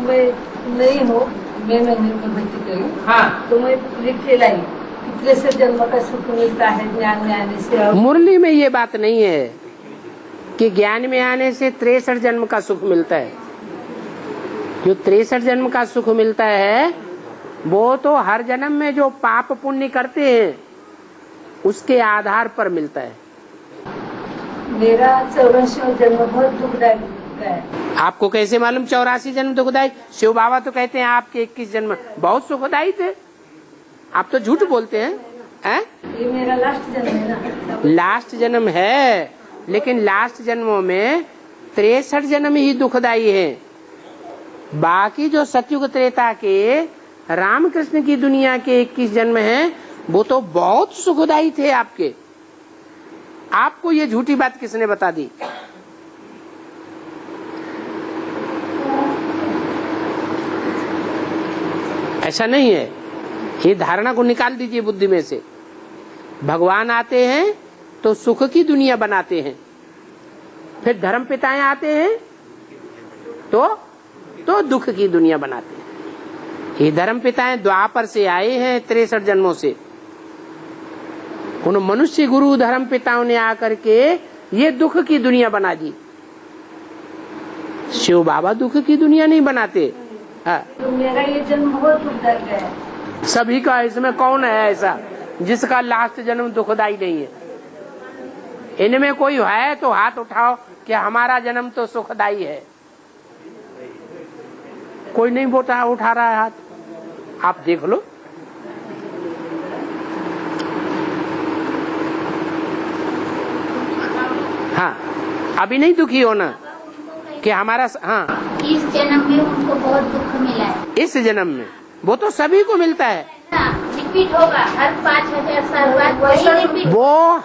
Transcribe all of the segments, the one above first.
मैं नहीं हूँ, मैंने भक्ति करी। हाँ, तो मैं लिख के लाई कितने से जन्म का सुख मिलता है ज्ञान में आने से। मुरली में ये बात नहीं है कि ज्ञान में आने से 63 जन्म का सुख मिलता है। जो 63 जन्म का सुख मिलता है वो तो हर जन्म में जो पाप पुण्य करते हैं उसके आधार पर मिलता है। मेरा 84 जन्म बहुत दुखदायक है। आपको कैसे मालूम 84 जन्म दुखदायी? शिव बाबा तो कहते हैं आपके 21 जन्म बहुत सुखदायी थे। आप तो झूठ बोलते हैं। ये मेरा लास्ट जन्म है ना। लास्ट जन्म है, लेकिन लास्ट जन्मों में 63 जन्म ही दुखदायी है। बाकी जो सतयुग त्रेता के रामकृष्ण की दुनिया के 21 जन्म हैं वो तो बहुत सुखदायी थे आपके। आपको ये झूठी बात किसने बता दी? ऐसा नहीं है। ये धारणा को निकाल दीजिए बुद्धि में से। भगवान आते हैं तो सुख की दुनिया बनाते हैं, फिर धर्म पिताएं आते हैं तो दुख की दुनिया बनाते हैं। ये धर्म पिताएं द्वापर से आए हैं 63 जन्मों से। उन मनुष्य गुरु धर्म पिताओं ने आकर के ये दुख की दुनिया बना दी। शिव बाबा दुख की दुनिया नहीं बनाते। तो मेरा ये जन्म बहुत दुखदायक है। सभी का। इसमें कौन है ऐसा जिसका लास्ट जन्म दुखदाई नहीं है? इनमें कोई है तो हाथ उठाओ कि हमारा जन्म तो सुखदाई है। कोई नहीं उठा रहा है हाथ। आप देख लो। हाँ, अभी नहीं दुखी होना कि हमारा। हाँ, इस जन्म में उनको बहुत दुख मिला है। इस जन्म में वो तो सभी को मिलता है। रिपीट होगा हर 5000 साल बाद वही रिपीट। वो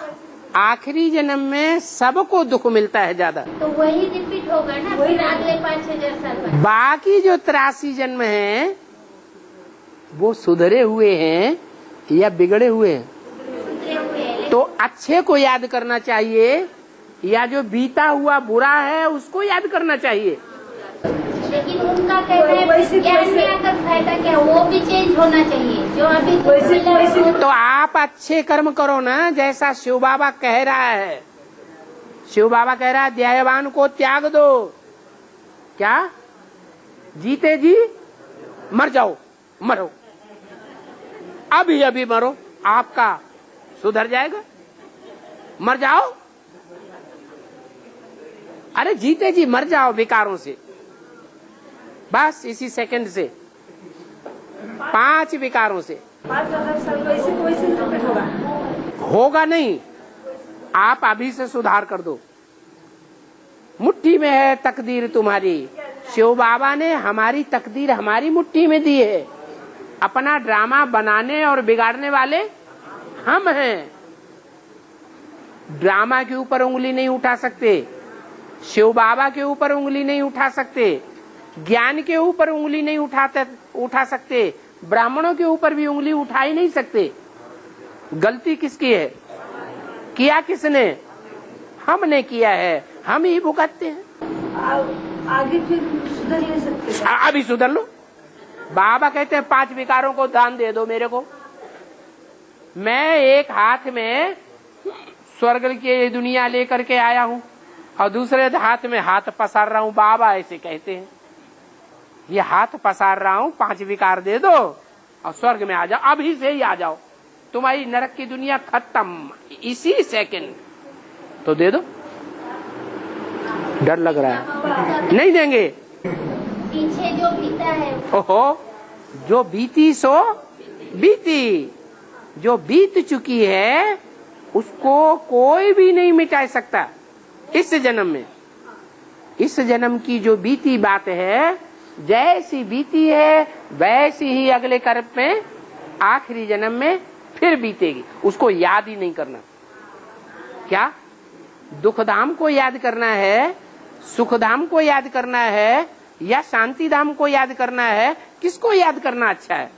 आखिरी जन्म में सबको दुख मिलता है ज्यादा, तो वही रिपीट होगा ना फिर अगले 5000 साल बाद। बाकी जो 83 जन्म हैं वो सुधरे हुए हैं या बिगड़े हुए हैं? सुधरे हुए हैं। तो अच्छे को याद करना चाहिए या जो बीता हुआ बुरा है उसको याद करना चाहिए। लेकिन उनका कहना है ज्ञान में आकर फायदा क्या, वो भी चेंज होना चाहिए। जो अभी तो आप अच्छे कर्म करो ना, जैसा शिव बाबा कह रहा है। शिव बाबा कह रहा है ध्येयवान को त्याग दो। क्या? जीते जी मर जाओ, मरो अभी मरो, आपका सुधर जाएगा। मर जाओ, अरे जीते जी मर जाओ विकारों से, बस इसी सेकंड से, 5 विकारों से। 5000 साल वैसे रिपीट होगा नहीं। आप अभी से सुधार कर दो। मुट्ठी में है तकदीर तुम्हारी। शिव बाबा ने हमारी तकदीर हमारी मुट्ठी में दी है। अपना ड्रामा बनाने और बिगाड़ने वाले हम हैं। ड्रामा के ऊपर उंगली नहीं उठा सकते, शिव बाबा के ऊपर उंगली नहीं उठा सकते, ज्ञान के ऊपर उंगली नहीं उठा सकते, ब्राह्मणों के ऊपर भी उंगली उठा ही नहीं सकते। गलती किसकी है? किया किसने? हमने किया है, हम ही भुगतते हैं। आगे फिर सुधर नहीं सकते। अभी सुधर लो। बाबा कहते हैं 5 विकारों को दान दे दो मेरे को। मैं एक हाथ में स्वर्ग की दुनिया लेकर के आया हूँ और दूसरे हाथ में हाथ पसार रहा हूँ। बाबा ऐसे कहते हैं, ये हाथ पसार रहा हूँ, 5 विकार दे दो और स्वर्ग में आ जाओ, अभी से ही आ जाओ, तुम्हारी नरक की दुनिया खत्म इसी सेकंड। तो दे दो। डर लग रहा है, नहीं देंगे। पीछे जो बीता है, ओहो, जो बीती सो बीती, जो बीत चुकी है उसको कोई भी नहीं मिटा सकता। इस जन्म में, इस जन्म की जो बीती बात है, जैसी बीती है वैसी ही अगले कर्म में आखिरी जन्म में फिर बीतेगी। उसको याद ही नहीं करना। क्या दुखधाम को याद करना है, सुखधाम को याद करना है या शांति धाम को याद करना है? किसको याद करना अच्छा है?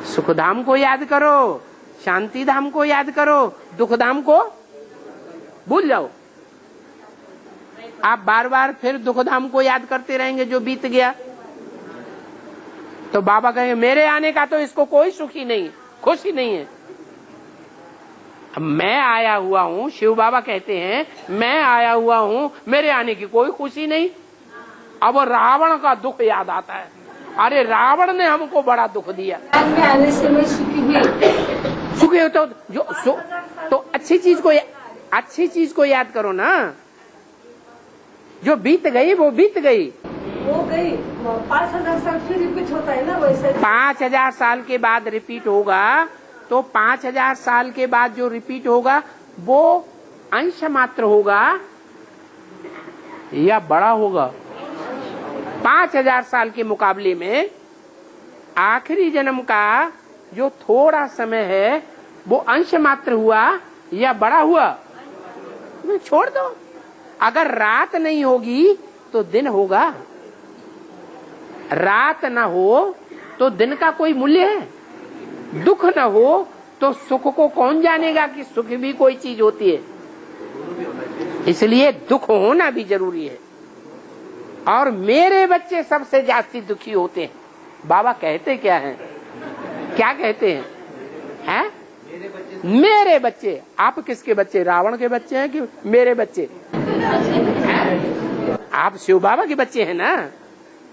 सुखधाम को याद करो, शांति धाम को याद करो, दुखधाम को भूल जाओ। आप बार बार फिर दुखधाम को याद करते रहेंगे जो बीत गया। तो बाबा कहेंगे मेरे आने का तो इसको कोई सुखी नहीं, खुशी नहीं है। अब मैं आया हुआ हूँ, शिव बाबा कहते हैं मैं आया हुआ हूँ, मेरे आने की कोई खुशी नहीं। अब रावण का दुख याद आता है, अरे रावण ने हमको बड़ा दुख दिया। में आने से मैं सुखी हुई। सुखी हो तो अच्छी चीज को याद करो ना। जो बीत गई वो बीत गई, वो गई। 5000 साल फिर रिपीट होता है ना वैसे। 5000 साल के बाद रिपीट होगा, तो 5000 साल के बाद जो रिपीट होगा वो अंश मात्र होगा या बड़ा होगा। 5000 साल के मुकाबले में आखिरी जन्म का जो थोड़ा समय है वो अंश मात्र हुआ या बड़ा हुआ। छोड़ दो, अगर रात नहीं होगी तो दिन होगा, रात ना हो तो दिन का कोई मूल्य है, दुख न हो तो सुख को कौन जानेगा कि सुख भी कोई चीज होती है। इसलिए दुख होना भी जरूरी है। और मेरे बच्चे सबसे जास्ती दुखी होते हैं। बाबा कहते क्या हैं, क्या कहते हैं? मेरे बच्चे। आप किसके बच्चे, रावण के बच्चे हैं कि मेरे बच्चे? आप शिव बाबा के बच्चे हैं ना।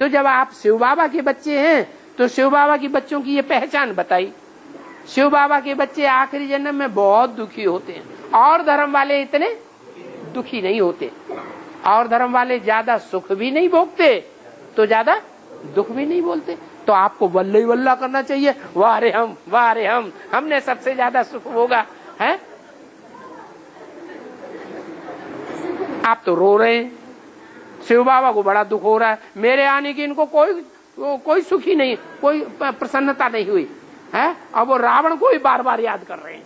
तो जब आप शिव बाबा के बच्चे हैं तो शिव बाबा के बच्चों की ये पहचान बताई। शिव बाबा के बच्चे आखिरी जन्म में बहुत दुखी होते हैं, और धर्म वाले इतने दुखी नहीं होते। और धर्म वाले ज्यादा सुख भी नहीं भोगते तो ज्यादा दुख भी नहीं बोलते। तो आपको वल्ला ही वल्ला करना चाहिए, वाह रे हम, वाह रे हम, हमने सबसे ज्यादा सुख भोगा है। आप तो रो रहे हैं, शिव बाबा को बड़ा दुख हो रहा है, मेरे आने की इनको कोई सुखी नहीं, कोई प्रसन्नता नहीं हुई है। अब वो रावण को ही बार बार याद कर रहे हैं।